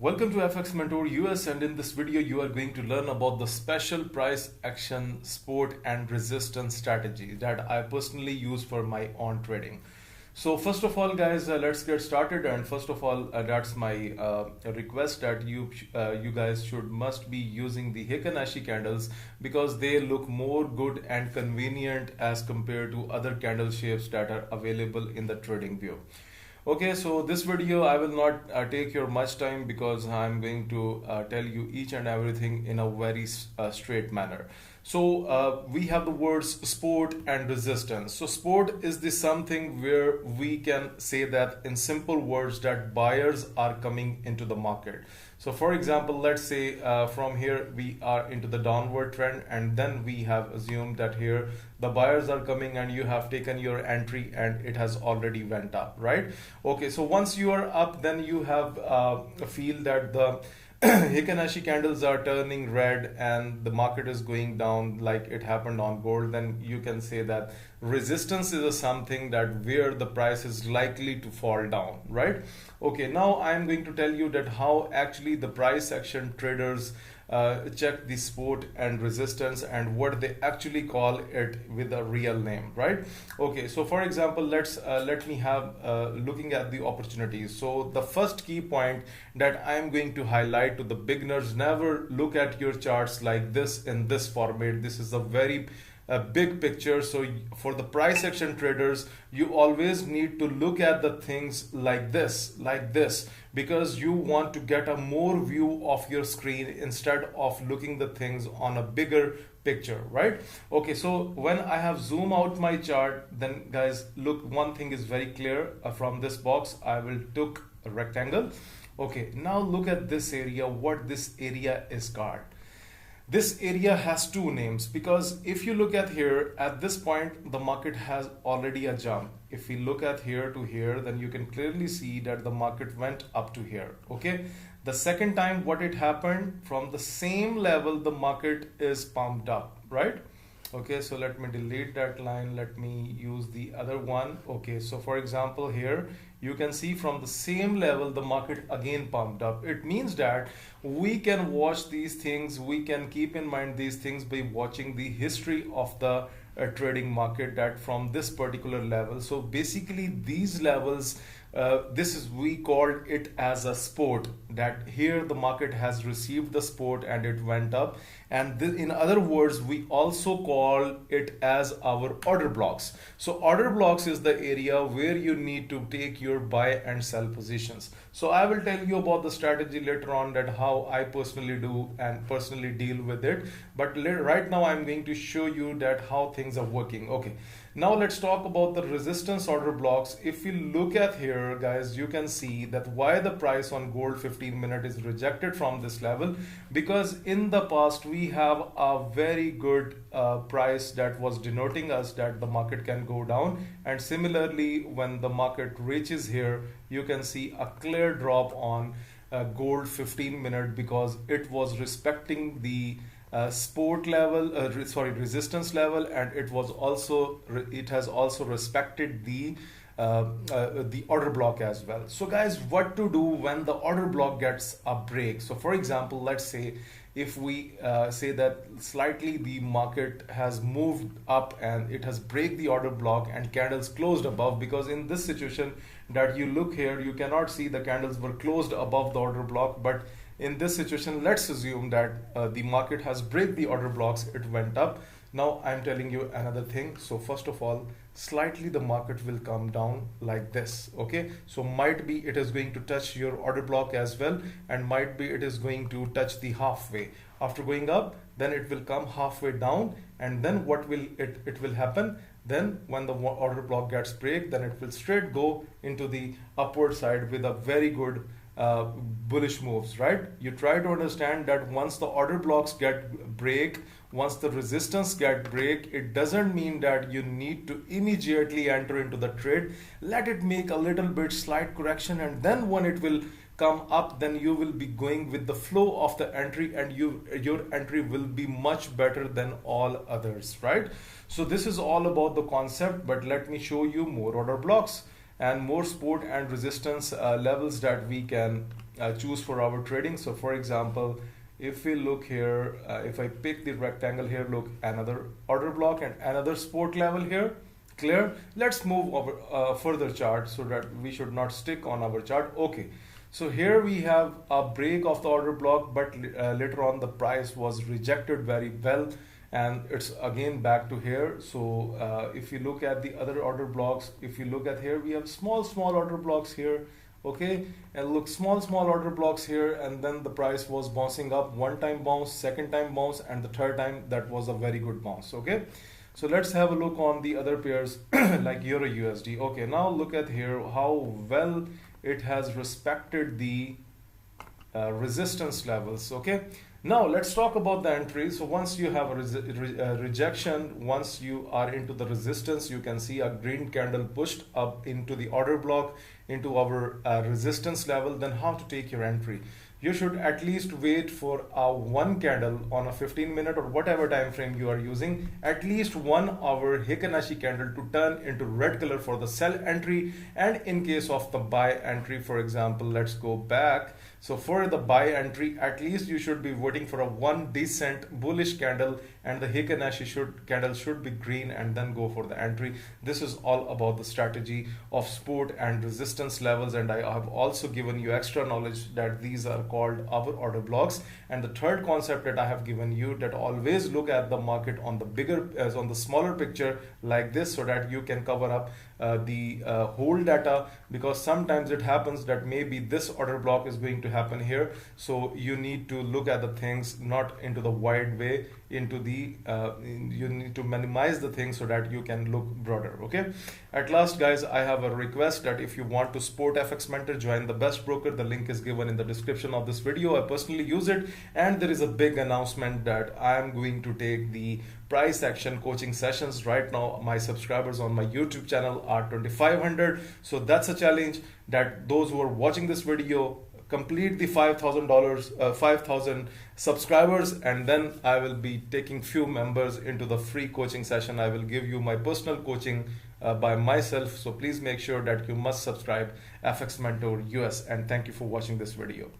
Welcome to FX Mentor US, and in this video you are going to learn about the special price action support and resistance strategy that I personally use for my own trading. So first of all guys, let's get started, and first of all that's my request that you guys must be using the Heikin Ashi candles because they look more good and convenient as compared to other candle shapes that are available in the trading view. Okay, so this video I will not take your much time because I'm going to tell you each and everything in a very straight manner. So we have the words support and resistance. So support is the something where we can say that in simple words that buyers are coming into the market. So for example, let's say from here we are into the downward trend, and then we have assumed that here the buyers are coming and you have taken your entry and it has already went up, right? Okay, so once you are up, then you have feel that the Heikin Ashi candles are turning red and the market is going down like it happened on gold. Then you can say that resistance is a something that where the price is likely to fall down, right? Okay, now I'm going to tell you that how actually the price action traders check the support and resistance and what they actually call it with a real name, right? Okay, so for example, let me have looking at the opportunities. So the first key point that I'm going to highlight to the beginners: never look at your charts like this in this format. This is a very big picture. So for the price action traders, you always need to look at the things like this, because you want to get a more view of your screen instead of looking the things on a bigger picture, right? Okay, so when I have zoom out my chart, then guys, look, one thing is very clear. From this box I will took a rectangle. Okay, now look at this area, what this area is called. This area has two names because if you look at here, at this point the market has already a jump. If we look at here to here, then you can clearly see that the market went up to here. Okay, the second time what it happened, from the same level the market is pumped up, right? Okay, so let me delete that line, let me use the other one. Okay, so for example here you can see from the same level the market again pumped up. It means that we can watch these things, we can keep in mind these things by watching the history of the trading market, that from this particular level. So basically these levels, this is, we called it as a support, that here the market has received the support and it went up, and in other words we also call it as our order blocks. So order blocks is the area where you need to take your buy and sell positions. So I will tell you about the strategy later on, that how I personally do and personally deal with it, but right now I'm going to show you that how things are working. Okay, now let's talk about the resistance order blocks. If you look at here guys, you can see that why the price on gold 15 minute is rejected from this level, because in the past we have a very good price that was denoting us that the market can go down, and similarly when the market reaches here you can see a clear drop on gold 15 minute because it was respecting the support level, resistance level, and it has also respected the order block as well. So guys, what to do when the order block gets a break? So for example, let's say if we say that slightly the market has moved up and it has break the order block and candles closed above, because in this situation that you look here, you cannot see the candles were closed above the order block, but in this situation let's assume that the market has break the order blocks, it went up. Now I'm telling you another thing. So first of all, slightly the market will come down like this. Okay, so might be it is going to touch your order block as well, and might be it is going to touch the halfway. After going up, then it will come halfway down, and then what will it will happen, then when the order block gets break, then it will straight go into the upward side with a very good bullish moves, right? You try to understand that once the order blocks get break, once the resistance get break, it doesn't mean that you need to immediately enter into the trade. Let it make a little bit slight correction, and then when it will come up, then you will be going with the flow of the entry, and your entry will be much better than all others, right? So this is all about the concept, but let me show you more order blocks and more support and resistance levels that we can choose for our trading. So for example, if we look here, if I pick the rectangle here, look, another order block and another support level here. Clear? Let's move over further chart so that we should not stick on our chart. Okay. So here we have a break of the order block, but later on the price was rejected very well, and it's again back to here. So if you look at the other order blocks, if you look at here, we have small order blocks here. Okay, and look, small order blocks here, and then the price was bouncing up, one time bounce, second time bounce, and the third time that was a very good bounce. Okay, so let's have a look on the other pairs like Euro USD. Okay, now look at here how well it has respected the resistance levels. Okay, now let's talk about the entry. So once you have a rejection, once you are into the resistance, you can see a green candle pushed up into the order block into our resistance level. Then how to take your entry? You should at least wait for a one candle on a 15-minute or whatever time frame you are using, at least 1 hour Heikin-Ashi candle to turn into red color for the sell entry. And in case of the buy entry, for example, let's go back. So for the buy entry, at least you should be waiting for a one decent bullish candle, and the Heikin-Ashi candle should be green, and then go for the entry. This is all about the strategy of support and resistance levels, and I have also given you extra knowledge that these are called our order blocks. And the third concept that I have given you, that always look at the market on the bigger as on the smaller picture like this, so that you can cover up the whole data, because sometimes it happens that maybe this order block is going to happen here. So you need to look at the things not into the wide way, into the you need to minimize the things so that you can look broader. Okay, at last guys, I have a request that if you want to support FX Mentor, join the best broker. The link is given in the description of this video. I personally use it, and there is a big announcement that I am going to take the price action coaching sessions. Right now my subscribers on my YouTube channel are 2,500. So that's a challenge that those who are watching this video complete the $5,000 subscribers, and then I will be taking few members into the free coaching session. I will give you my personal coaching by myself. So please make sure that you must subscribe FX Mentor US, and thank you for watching this video.